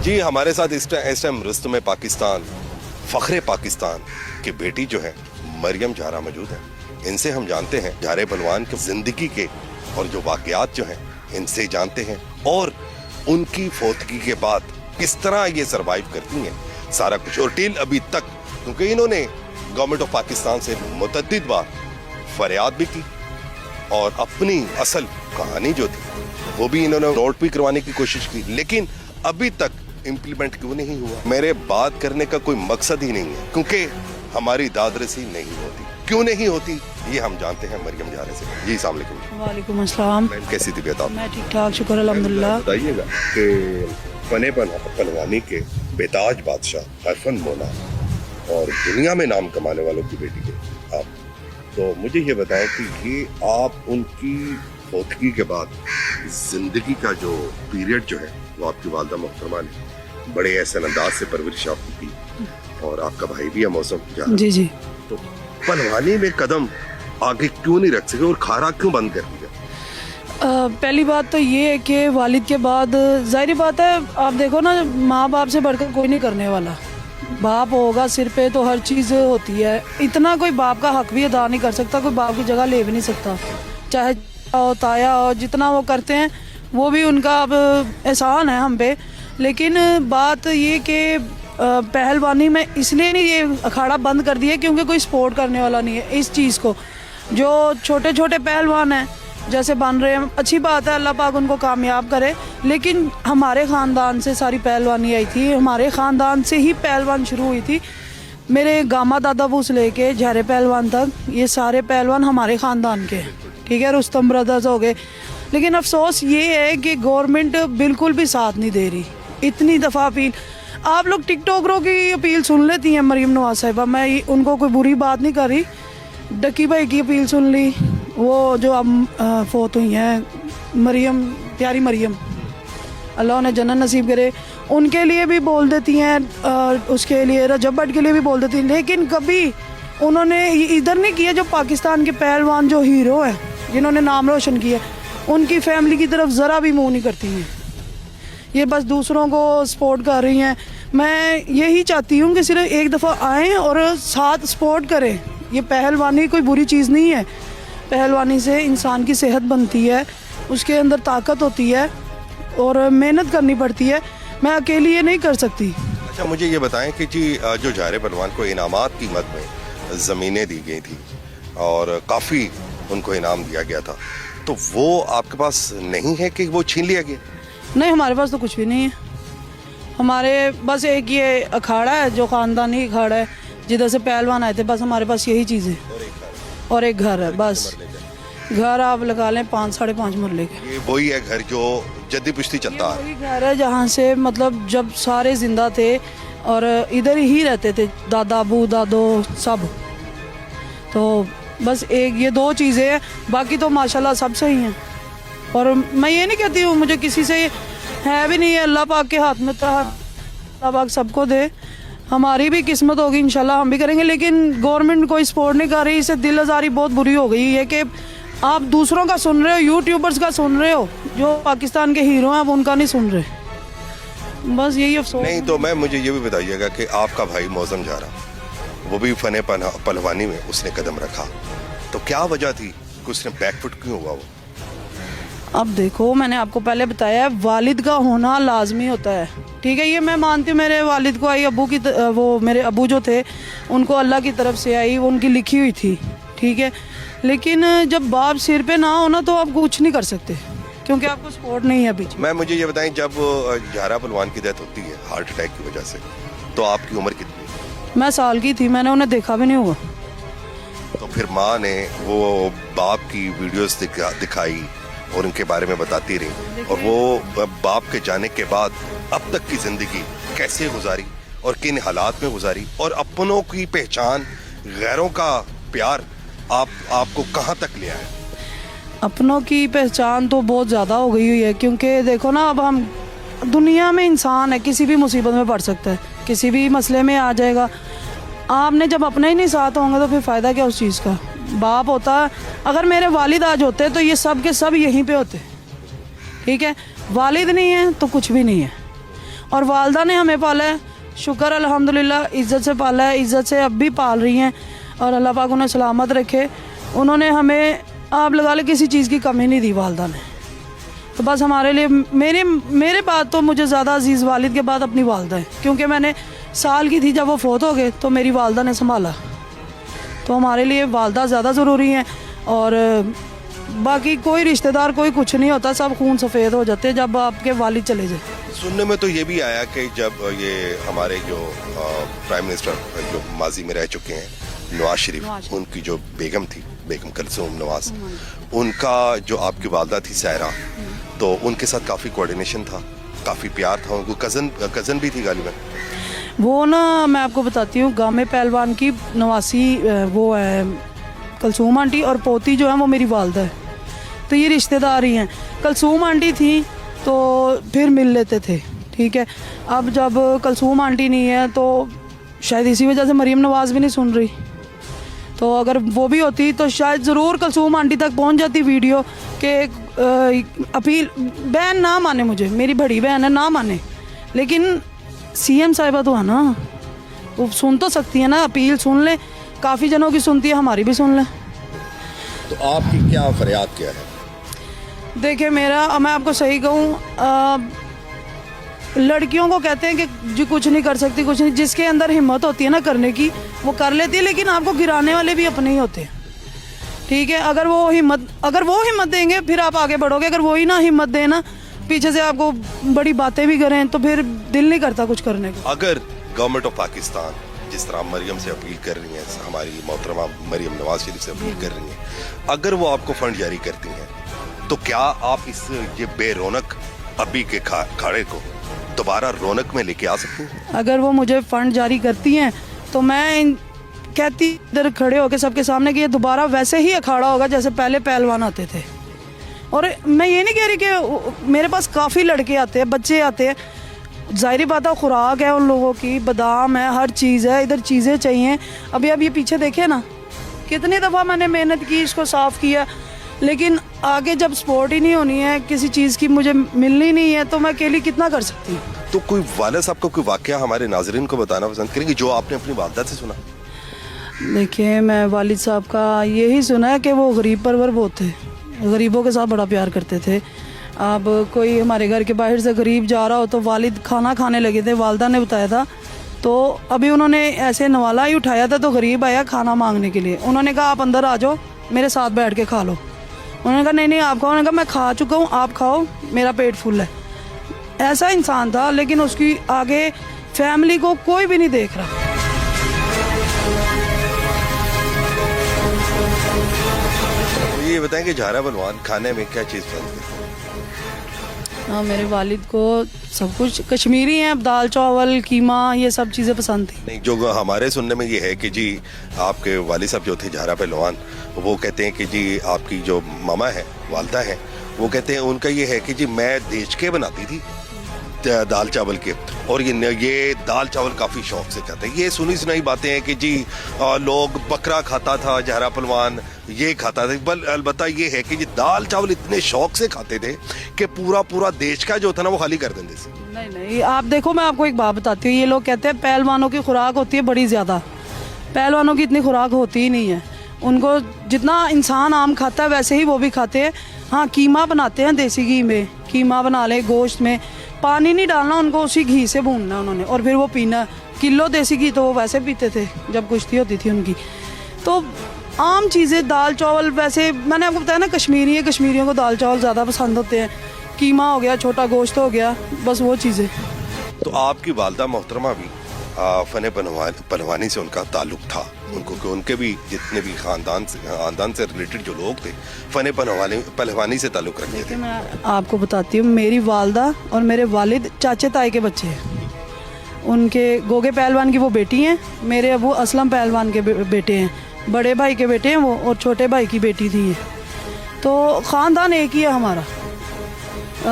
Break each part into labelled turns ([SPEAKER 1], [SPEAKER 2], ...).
[SPEAKER 1] जी हमारे साथ इस टाइम रुस्तम पाकिस्तान, फख्रे पाकिस्तान की बेटी जो है मरियम झारा मौजूद है। इनसे हम जानते हैं झारे पहलवान की जिंदगी के और जो वाकयात जो हैं इनसे जानते हैं, और उनकी फौतगी के बाद किस तरह ये सरवाइव करती हैं सारा कुछ। और टिल अभी तक, क्योंकि इन्होंने गवर्नमेंट ऑफ पाकिस्तान से मुतअद्दिद बार फरियाद भी की और अपनी असल कहानी जो थी वो भी इन्होंने नोट भी करवाने की कोशिश की, लेकिन अभी तक इम्प्लीमेंट क्यों नहीं हुआ। मेरे बात करने का कोई मकसद ही नहीं है, क्योंकि हमारी दादरसी नहीं होती। क्यों नहीं होती ये हम जानते हैं मरियम झारे से। जी अस्सलाम वालेकुम।
[SPEAKER 2] वालेकुम अस्सलाम।
[SPEAKER 1] कैसी तबीयत आप?
[SPEAKER 2] मैं ठीक ठाक, शुक्र अल्हम्दुलिल्लाह।
[SPEAKER 1] बताइएगा कि फने पहलवानी के बेताज बादशाह हरफन मोना और दुनिया में नाम कमाने वालों की बेटी के आप, तो मुझे ये बताएं कि ये आप उनकी फौतगी के बाद जिंदगी का जो पीरियड जो है वो आपकी वालदा मोहतरमा ने बड़े ऐसे अंदाज से परवरिश आपकी की, और आपका भाई भी है मौसम
[SPEAKER 2] जी जी।
[SPEAKER 1] तो पहलवानी में कदम आगे क्यों नहीं रख सके और खारा क्यों बंद कर दिया?
[SPEAKER 2] पहली बात तो ये है कि वालिद के बाद जाहिर बात है, आप देखो ना, माँ बाप से बढ़कर कोई नहीं करने वाला। बाप होगा सिर पे तो हर चीज़ होती है। इतना कोई बाप का हक भी अदा नहीं कर सकता, कोई बाप की जगह ले भी नहीं सकता। चाहे हो ताया हो, जितना वो करते हैं वो भी उनका अब एहसान है हम पे। लेकिन बात ये कि पहलवानी में इसलिए नहीं ये अखाड़ा बंद कर दिया क्योंकि कोई सपोर्ट करने वाला नहीं है इस चीज़ को। जो छोटे छोटे पहलवान हैं जैसे बन रहे हैं, अच्छी बात है, अल्लाह पाक उनको कामयाब करे। लेकिन हमारे ख़ानदान से सारी पहलवानी आई थी, हमारे ख़ानदान से ही पहलवान शुरू हुई थी। मेरे गामा दादाबू से लेके झारे पहलवान तक ये सारे पहलवान हमारे ख़ानदान के, ठीक है, रुस्तम ब्रदर्स हो गए। लेकिन अफसोस ये है कि गवर्नमेंट बिल्कुल भी साथ नहीं दे रही। इतनी दफ़ा अपील, आप लोग टिकटॉकरों की अपील सुन लेती हैं, मरियम नवाज साहिबा, मैं उनको कोई बुरी बात नहीं कर रही। डकी भाई की अपील सुन ली, वो जो अब फौत हुई हैं मरियम, प्यारी मरियम, अल्लाह उन्हें जन्नत नसीब करे, उनके लिए भी बोल देती हैं, उसके लिए रजब भट्ट के लिए भी बोल देती हैं। लेकिन कभी उन्होंने इधर नहीं किया जो पाकिस्तान के पहलवान जो हीरो हैं जिन्होंने नाम रोशन किया, उनकी फैमिली की तरफ ज़रा भी मुँह नहीं करती हैं। ये बस दूसरों को सपोर्ट कर रही हैं। मैं यही चाहती हूँ कि सिर्फ एक दफ़ा आएँ और साथ सपोर्ट करें। ये पहलवानी कोई बुरी चीज़ नहीं है। पहलवानी से इंसान की सेहत बनती है, उसके अंदर ताकत होती है और मेहनत करनी पड़ती है। मैं अकेली ये नहीं कर सकती।
[SPEAKER 1] अच्छा मुझे ये बताएं कि जी जो झारे पहलवान को इनामात की मद में ज़मीनें दी गई थी और काफ़ी उनको इनाम दिया गया था, तो वो आपके पास नहीं है कि वो छीन लिया गया?
[SPEAKER 2] नहीं, हमारे पास तो कुछ भी नहीं है। हमारे बस एक ये अखाड़ा है जो ख़ानदानी अखाड़ा है जिधर से पहलवान आए थे, बस हमारे पास यही चीज़ है और एक घर है। बस घर आप लगा लें 5-5.5 मरले के।
[SPEAKER 1] ये वही है घर जो जद्दी पुश्ती चलता है?
[SPEAKER 2] वही घर है जहाँ से मतलब जब सारे जिंदा थे और इधर ही रहते थे, दादा अबू दादो सब। तो बस एक ये 2 चीज़ें हैं, बाकी तो माशाल्लाह सब सही हैं। और मैं ये नहीं कहती हूँ मुझे किसी से है भी नहीं है, अल्लाह पाक के हाथ में, तो अल्लाह पाक सबको दे। हमारी भी किस्मत होगी इंशाल्लाह, हम भी करेंगे। लेकिन गवर्नमेंट कोई सपोर्ट नहीं कर रही। इससे दिल आज़ारी बहुत बुरी हो गई है कि आप दूसरों का सुन रहे हो, यूट्यूबर्स का सुन रहे हो, जो पाकिस्तान के हीरो हैं आप उनका नहीं सुन रहे। बस यही अफसोस।
[SPEAKER 1] नहीं तो मैं मुझे ये भी बताइएगा कि आपका भाई मौसम झारा, वो भी फने पहलवानी में उसने कदम रखा, तो क्या वजह थी कि उसने बैकफुट क्यों हुआ? वो
[SPEAKER 2] अब देखो, मैंने आपको पहले बताया है, वालिद का होना लाजमी होता है, ठीक है। ये मैं मानती हूँ, मेरे वालिद को आई, अबू की वो मेरे अबू जो थे उनको अल्लाह की तरफ से आई, वो उनकी लिखी हुई थी, ठीक है। लेकिन जब बाप सिर पे ना हो ना तो आप कुछ नहीं कर सकते क्योंकि आपको सपोर्ट नहीं है पीछे।
[SPEAKER 1] मैं मुझे ये बताएं, जब झारा पहलवान की डेथ होती है हार्ट अटैक की वजह से, तो आपकी उम्र कितनी?
[SPEAKER 2] मैं साल की थी, मैंने उन्हें देखा भी नहीं हुआ।
[SPEAKER 1] तो फिर माँ ने वो बाप की वीडियोस दिखाई और उनके बारे में बताती रही, और वो बाप के जाने के बाद अब तक की जिंदगी कैसे गुजारी और किन हालात में गुजारी, और अपनों की पहचान, गैरों का प्यार आपको कहाँ तक ले आया?
[SPEAKER 2] अपनों की पहचान तो बहुत ज़्यादा हो गई हुई है, क्योंकि देखो ना, अब हम दुनिया में इंसान है, किसी भी मुसीबत में पड़ सकता है, किसी भी मसले में आ जाएगा। आपने जब अपने ही नहीं साथ होंगे तो फिर फ़ायदा क्या उस चीज़ का? बाप होता, अगर मेरे वालिद आज होते तो ये सब के सब यहीं पे होते, ठीक है। वालिद नहीं है तो कुछ भी नहीं है। और वालदा ने हमें पाला है, शुक्र अल्हम्दुलिल्लाह, इज़्ज़त से पाला है, इज़्ज़त से अब भी पाल रही हैं और अल्लाह पाक उन्हें सलामत रखे। उन्होंने हमें, आप लगा ले, किसी चीज़ की कमी नहीं दी वालदा ने। तो बस हमारे लिए, मेरे बाद तो मुझे ज़्यादा अजीज़ वालिद के बाद अपनी वालदा है, क्योंकि मैंने साल की थी जब वो फोत हो गए तो मेरी वालदा ने संभाला। तो हमारे लिए वालदा ज़्यादा ज़रूरी हैं। और बाकी कोई रिश्तेदार कोई कुछ नहीं होता, सब खून सफ़ेद हो जाते हैं जब आपके वालिद चले जाए।
[SPEAKER 1] सुनने में तो ये भी आया कि जब ये हमारे जो प्राइम मिनिस्टर जो माजी में रह चुके हैं नवाज शरीफ, उनकी जो बेगम थी, बेगम कलसूम नवाज, उनका जो आपकी वालदा थी सायरा, तो उनके साथ काफ़ी कोऑर्डिनेशन था, काफ़ी प्यार था, उनको कज़न भी थी गालिबन।
[SPEAKER 2] वो ना, मैं आपको बताती हूँ, गामे पहलवान की नवासी वो है कलसूम आंटी, और पोती जो है वो मेरी वालदा है। तो ये रिश्तेदार ही हैं। कलसूम आंटी थी तो फिर मिल लेते थे, ठीक है। अब जब कलसूम आंटी नहीं है तो शायद इसी वजह से मरीम नवाज भी नहीं सुन रही। तो अगर वो भी होती तो शायद ज़रूर कलसूम आंटी तक पहुंच जाती वीडियो कि अपील, बहन ना माने मुझे, मेरी बड़ी बहन है, ना माने, लेकिन सीएम साहिबा तो है ना, वो सुन तो सकती है ना, अपील सुन ले, काफ़ी जनों की सुनती है, हमारी भी सुन ले।
[SPEAKER 1] तो आपकी क्या फरियाद क्या है?
[SPEAKER 2] देखिए मेरा, मैं आपको सही कहूँ, लड़कियों को कहते हैं कि जो कुछ नहीं कर सकती, कुछ नहीं, जिसके अंदर हिम्मत होती है ना करने की वो कर लेती है, लेकिन आपको गिराने वाले भी अपने ही होते हैं, ठीक है। अगर वो हिम्मत देंगे फिर आप आगे बढ़ोगे। अगर वो ही ना हिम्मत दें ना, पीछे से आपको बड़ी बातें भी करें, तो फिर दिल नहीं करता कुछ करने को।
[SPEAKER 1] अगर गवर्नमेंट ऑफ पाकिस्तान जिस तरह मरियम से अपील कर रही है, हमारी मोहतरमा मरियम नवाज शरीफ से अपील कर रही है, अगर वो आपको फंड जारी करती हैं, तो क्या आप इस ये बेरौनक अभी के खाड़े को दोबारा रौनक में लेके आ सकती हैं?
[SPEAKER 2] अगर वो मुझे फंड जारी करती हैं तो मैं कहती इधर खड़े होकर सबके सामने कि ये दोबारा वैसे ही अखाड़ा होगा जैसे पहले पहलवान आते थे। और मैं ये नहीं कह रही कि मेरे पास काफ़ी लड़के आते हैं, बच्चे आते हैं, ज़ाहिर बात है खुराक है उन लोगों की, बादाम है, हर चीज़ है, इधर चीज़ें चाहिए। अभी अब ये पीछे देखे ना, कितनी दफ़ा मैंने मेहनत की, इसको साफ़ किया, लेकिन आगे जब सपोर्ट ही नहीं होनी है, किसी चीज़ की मुझे मिलनी नहीं है, तो मैं अकेली कितना कर सकती हूँ।
[SPEAKER 1] तो कोई वालिद साहब का कोई वाक़या हमारे नाज़रीन को बताना पसंद करेंगे जो आपने अपनी वालदा से सुना?
[SPEAKER 2] देखिए, मैं वालिद साहब का यही सुना है कि वो गरीब परवर वो थे, गरीबों के साथ बड़ा प्यार करते थे। अब कोई हमारे घर के बाहर से गरीब जा रहा हो तो वालिद खाना खाने लगे थे, वालदा ने बताया था। तो अभी उन्होंने ऐसे नवाला ही उठाया था तो गरीब आया खाना मांगने के लिए, उन्होंने कहा आप अंदर आ जाओ, मेरे साथ बैठ के खा लो। उन्होंने कहा नहीं आप खाओ, उन्होंने कहा मैं खा चुका हूँ, आप खाओ, मेरा पेट फुल है। ऐसा इंसान था, लेकिन उसकी आगे फैमिली को कोई भी नहीं देख रहा।
[SPEAKER 1] ये बताएं कि झारा बलवान खाने में क्या चीज़ पसंद है?
[SPEAKER 2] हाँ, मेरे वालिद को सब कुछ कश्मीरी है, दाल चावल कीमा ये सब चीज़ें पसंद थी।
[SPEAKER 1] नहीं, जो हमारे सुनने में ये है कि जी आपके वालिद साहब जो थे झारा पहलवान, वो कहते हैं कि जी आपकी जो मामा है, वालदा है, वो कहते हैं उनका ये है कि जी मैं देश के बनाती थी दाल चावल के, और ये दाल चावल काफ़ी शौक से खाते हैं। ये सुनी सुनाई बातें हैं कि जी लोग बकरा खाता था झारा पहलवान, ये खाता था, बल अलबत्ता ये है कि जी दाल चावल इतने शौक से खाते थे कि पूरा देश का जो था ना वो खाली कर देते थे।
[SPEAKER 2] नहीं, आप देखो, मैं आपको एक बात बताती हूँ, ये लोग कहते हैं पहलवानों की खुराक होती है बड़ी ज़्यादा, पहलवानों की इतनी खुराक होती ही नहीं है। उनको जितना इंसान आम खाता है वैसे ही वो भी खाते हैं। हाँ, कीमा बनाते हैं देसी घी में, कीमा बना ले गोश्त में, पानी नहीं डालना उनको, उसी घी से भूनना उन्होंने और फिर वो पीना। किलो देसी घी तो वो वैसे पीते थे जब कुश्ती होती थी उनकी। तो आम चीज़ें, दाल चावल, वैसे मैंने आपको बताया ना कश्मीरी है, कश्मीरियों को दाल चावल ज़्यादा पसंद होते हैं, कीमा हो गया, छोटा गोश्त हो गया, बस वो चीज़ें।
[SPEAKER 1] तो आपकी वालदा मोहतरमा भी फ़न पहलवानी से उनका ताल्लुक था, उनको कि उनके भी जितने भी ख़ानदान से रिलेटेड जो लोग थे फ़न पहलवानी से ताल्लुक़ रखते थे।
[SPEAKER 2] मैं आपको बताती हूँ, मेरी वालदा और मेरे वालिद चाचे ताए के बच्चे हैं। उनके गोगे पहलवान की वो बेटी हैं, मेरे अबू असलम पहलवान के बेटे हैं, बड़े भाई के बेटे हैं वो, और छोटे भाई की बेटी थी ये। तो ख़ानदान एक ही है हमारा,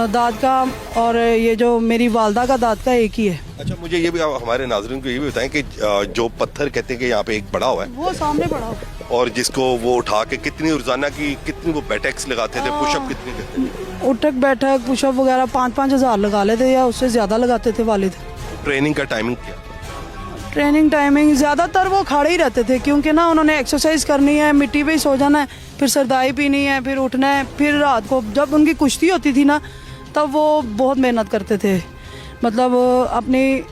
[SPEAKER 2] दाद का, और ये जो मेरी वालदा का दाद का एक ही है।
[SPEAKER 1] अच्छा, मुझे ये भी हमारे नाज़रीन को ये भी बताएं कि जो पत्थर कहते हैं कि यहाँ पे एक पड़ा हुआ है,
[SPEAKER 2] वो सामने पड़ा हुआ है।
[SPEAKER 1] और जिसको वो उठा के कितनी रोजाना की कितनी वो बैठक्स लगाते थे, पुशअप कितनी करते थे?
[SPEAKER 2] उठक बैठक पुशअप वगैरह 5-5 हज़ार लगा लेते या उससे ज़्यादा लगाते थे वालिद।
[SPEAKER 1] ट्रेनिंग का टाइमिंग क्या?
[SPEAKER 2] ट्रेनिंग टाइमिंग ज़्यादातर वो खड़े ही रहते थे, क्योंकि ना उन्होंने एक्सरसाइज करनी है, मिट्टी पे ही सो जाना है, फिर सरदाई पीनी है, फिर उठना है, फिर रात को जब उनकी कुश्ती होती थी ना तब वो बहुत मेहनत करते थे। मतलब अपनी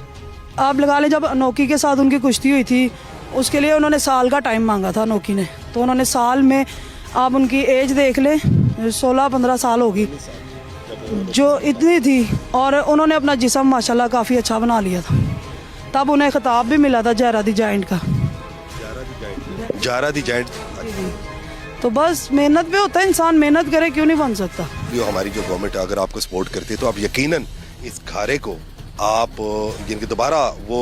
[SPEAKER 2] आप लगा लें, जब अनोखी के साथ उनकी कुश्ती हुई थी उसके लिए उन्होंने साल का टाइम मांगा था अनोखी ने, तो उन्होंने साल में, आप उनकी एज देख लें 16-15 साल होगी जो इतनी थी, और उन्होंने अपना जिस्म माशाल्लाह काफ़ी अच्छा बना लिया था। तब उन्हें खिताब भी मिला था जारा दी जाइंट का।
[SPEAKER 1] जारा दी जाइंट।
[SPEAKER 2] तो बस मेहनत पे होता है, इंसान मेहनत करे क्यों नहीं बन सकता।
[SPEAKER 1] जो हमारी जो गवर्नमेंट अगर आपको सपोर्ट करती है तो आप यकीनन इस खारे को आप जिनके दोबारा वो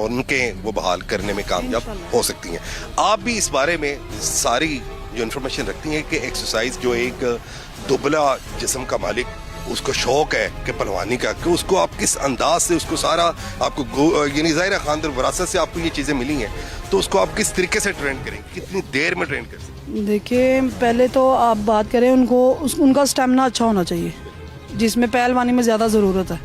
[SPEAKER 1] उनके वो बहाल करने में कामयाब हो सकती हैं। आप भी इस बारे में सारी जो इन्फॉर्मेशन रखती हैं कि एक्सरसाइज जो एक दुबला जिस्म का मालिक उसको शौक है कि पहलवानी का, कि उसको आप किस अंदाज से उसको सारा आपको यानी ज़ाहिर खानदान विरासत से आपको ये चीज़ें मिली हैं, तो उसको आप किस तरीके से ट्रेन करेंगे, कितनी देर में ट्रेन कर सकते हैं?
[SPEAKER 2] देखिए पहले तो आप बात करें उनको उनका स्टेमिना अच्छा होना चाहिए, जिसमें पहलवानी में ज़्यादा ज़रूरत है।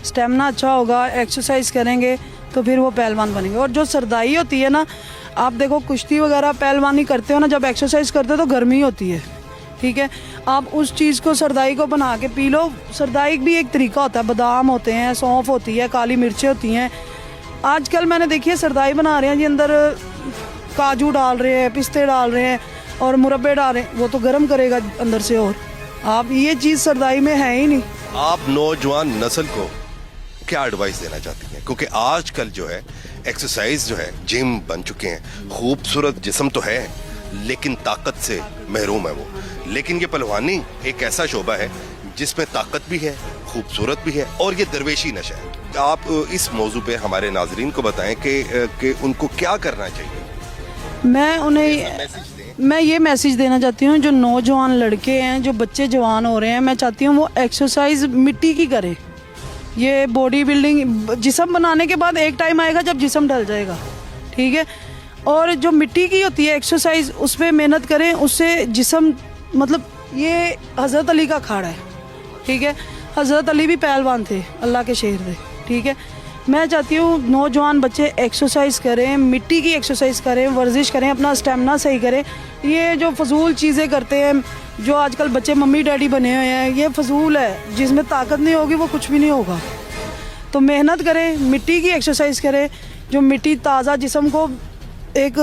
[SPEAKER 2] स्टेमिना अच्छा होगा, एक्सरसाइज करेंगे तो फिर वो पहलवान बनेंगे। और जो सरदाई होती है ना, आप देखो कुश्ती वगैरह पहलवानी करते हो ना, जब एक्सरसाइज करते हो तो गर्मी होती है, ठीक है, आप उस चीज़ को सरदाई को बना के पी लो। सरदाई भी एक तरीका होता है, बादाम होते हैं, सौंफ होती है, काली मिर्चें होती हैं। आजकल मैंने देखी है सरदाई बना रहे हैं जी, अंदर काजू डाल रहे हैं, पिस्ते डाल रहे हैं और मुरब्बे डाल रहे हैं, वो तो गर्म करेगा अंदर से। और आप ये चीज़ सरदाई में है ही नहीं।
[SPEAKER 1] आप नौजवान नस्ल को क्या एडवाइस देना चाहती हैं? क्योंकि आजकल जो है एक्सरसाइज जो है जिम बन चुके हैं, खूबसूरत जिस्म तो है लेकिन ताकत से महरूम है वो। लेकिन ये पहलवानी एक ऐसा शोबा है जिसमें ताकत भी है, खूबसूरत भी है और ये दरवेशी नशा है। आप इस मौजू पे हमारे नाजरीन को बताएं कि उनको क्या करना चाहिए।
[SPEAKER 2] मैं ये मैसेज देना चाहती हूँ, जो नौजवान लड़के हैं, जो बच्चे जवान हो रहे हैं, मैं चाहती हूँ वो एक्सरसाइज मिट्टी की करें। ये बॉडी बिल्डिंग जिस्म बनाने के बाद एक टाइम आएगा जब जिस्म ढल जाएगा, ठीक है, और जो मिट्टी की होती है एक्सरसाइज उस पर मेहनत करें, उससे जिस्म, मतलब ये हज़रत अली का अखाड़ा है, ठीक है, हज़रत अली भी पहलवान थे, अल्लाह के शेर थे, ठीक है। मैं चाहती हूँ नौजवान बच्चे एक्सरसाइज करें, मिट्टी की एक्सरसाइज करें, वर्जिश करें, अपना स्टेमिना सही करें। ये जो फजूल चीज़ें करते हैं, जो आजकल बच्चे मम्मी डैडी बने हुए हैं, ये फजूल है, जिसमें ताकत नहीं होगी वो कुछ भी नहीं होगा। तो मेहनत करें, मिट्टी की एक्सरसाइज करें, जो मिट्टी ताज़ा जिस्म को एक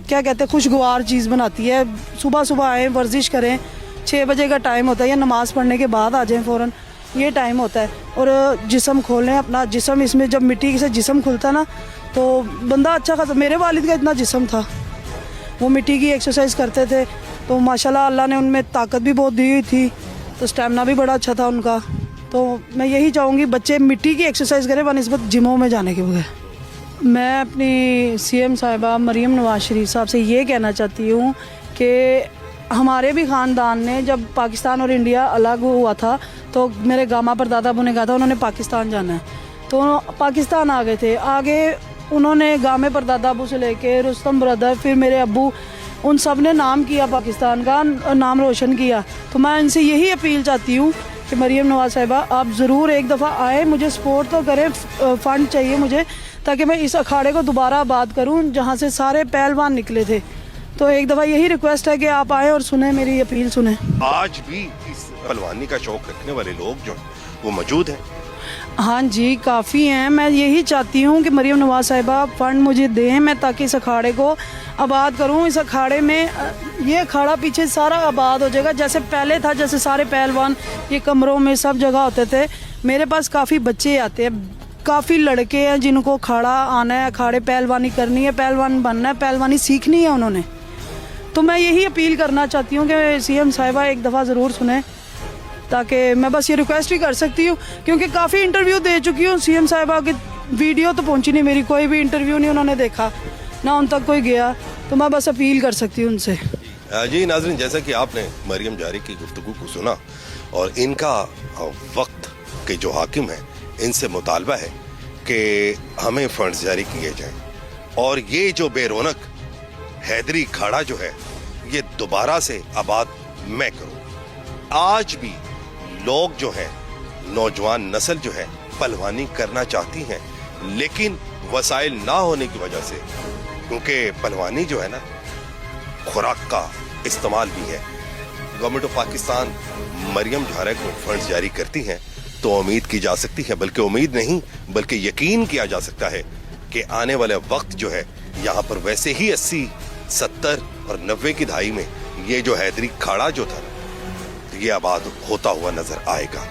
[SPEAKER 2] क्या कहते हैं खुशगवार चीज़ बनाती है। सुबह सुबह आएँ, वर्जिश करें, 6 बजे का टाइम होता है, या नमाज़ पढ़ने के बाद आ जाएं फ़ौरन, ये टाइम होता है। और जिस्म खोलें अपना जिस्म, इसमें जब मिट्टी से जिस्म खुलता है ना तो बंदा अच्छा खासा, मेरे वालिद का इतना जिस्म था, वो मिट्टी की एक्सरसाइज करते थे तो माशाल्लाह अल्लाह ने उनमें ताकत भी बहुत दी हुई थी, तो स्टेमिना भी बड़ा अच्छा था उनका। तो मैं यही चाहूँगी बच्चे मिट्टी की एक्सरसाइज करें बनिस्बत जिमों में जाने के बगैर। मैं अपनी सीएम साहिबा मरीम नवाज शरीफ साहब से ये कहना चाहती हूँ कि हमारे भी ख़ानदान ने जब पाकिस्तान और इंडिया अलग हुआ था तो मेरे गामा परदादा अबू ने कहा था उन्होंने पाकिस्तान जाना है, तो पाकिस्तान आ गए थे। आगे उन्होंने गामे परदादा अबू से लेके रुस्तम ब्रदर, फिर मेरे अब्बू, उन सब ने नाम किया, पाकिस्तान का नाम रोशन किया। तो मैं इनसे यही अपील चाहती हूँ कि मरीम नवाज साहिबा आप ज़रूर एक दफ़ा आए, मुझे सपोर्ट तो करें, फ़ंड चाहिए मुझे, ताकि मैं इस अखाड़े को दोबारा आबाद करूं जहां से सारे पहलवान निकले थे। तो एक दफ़ा यही रिक्वेस्ट है कि आप आएँ और सुने, मेरी अपील सुने।
[SPEAKER 1] आज भी इस पहलवानी का शौक रखने वाले लोग जो वो मौजूद हैं?
[SPEAKER 2] हाँ जी, काफ़ी हैं। मैं यही चाहती हूँ कि मरीम नवाज साहिबा फ़ंड मुझे दें, मैं ताकि इस अखाड़े को आबाद करूँ। इस अखाड़े में ये अखाड़ा पीछे सारा आबाद हो जाएगा जैसे पहले था, जैसे सारे पहलवान ये कमरों में सब जगह होते थे। मेरे पास काफ़ी बच्चे आते हैं, काफ़ी लड़के हैं जिनको अखाड़ा आना है, अखाड़े पहलवानी करनी है, पहलवान बनना है, पहलवानी सीखनी है उन्होंने। तो मैं यही अपील करना चाहती हूँ कि सीएम साहिबा एक दफ़ा ज़रूर सुने, ताकि मैं बस ये रिक्वेस्ट ही कर सकती हूँ, क्योंकि काफ़ी इंटरव्यू दे चुकी हूँ सीएम साहिबा की, वीडियो तो पहुँची नहीं मेरी, कोई भी इंटरव्यू नहीं उन्होंने देखा, ना उन तक कोई गया। तो मैं बस अपील कर सकती हूँ उनसे।
[SPEAKER 1] जी नाज़रीन, जैसा कि आपने मरियम जारी की गुफ्तगू को सुना और इनका वक्त के जो हाकिम हैं इनसे मुतालबा है कि हमें फ़ंड्स जारी किए जाएं और ये जो बेरोनक हैदरी खाड़ा जो है ये दोबारा से आबाद मैं करूं। आज भी लोग जो हैं, नौजवान नस्ल जो है पहलवानी करना चाहती हैं, लेकिन वसाइल ना होने की वजह से, क्योंकि पहलवानी जो है ना खुराक का इस्तेमाल भी है। गवर्नमेंट ऑफ पाकिस्तान मरियम झारा को फंड्स जारी करती हैं तो उम्मीद की जा सकती है, बल्कि उम्मीद नहीं बल्कि यकीन किया जा सकता है कि आने वाले वक्त जो है यहाँ पर वैसे ही 80, 70 और 90 की दहाई में ये जो हैदरी खाड़ा जो था ना ये आबाद होता हुआ नजर आएगा।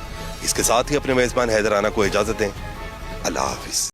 [SPEAKER 1] इसके साथ ही अपने मेजबान हैदराना को इजाजत दें। अल्लाह हाफिज।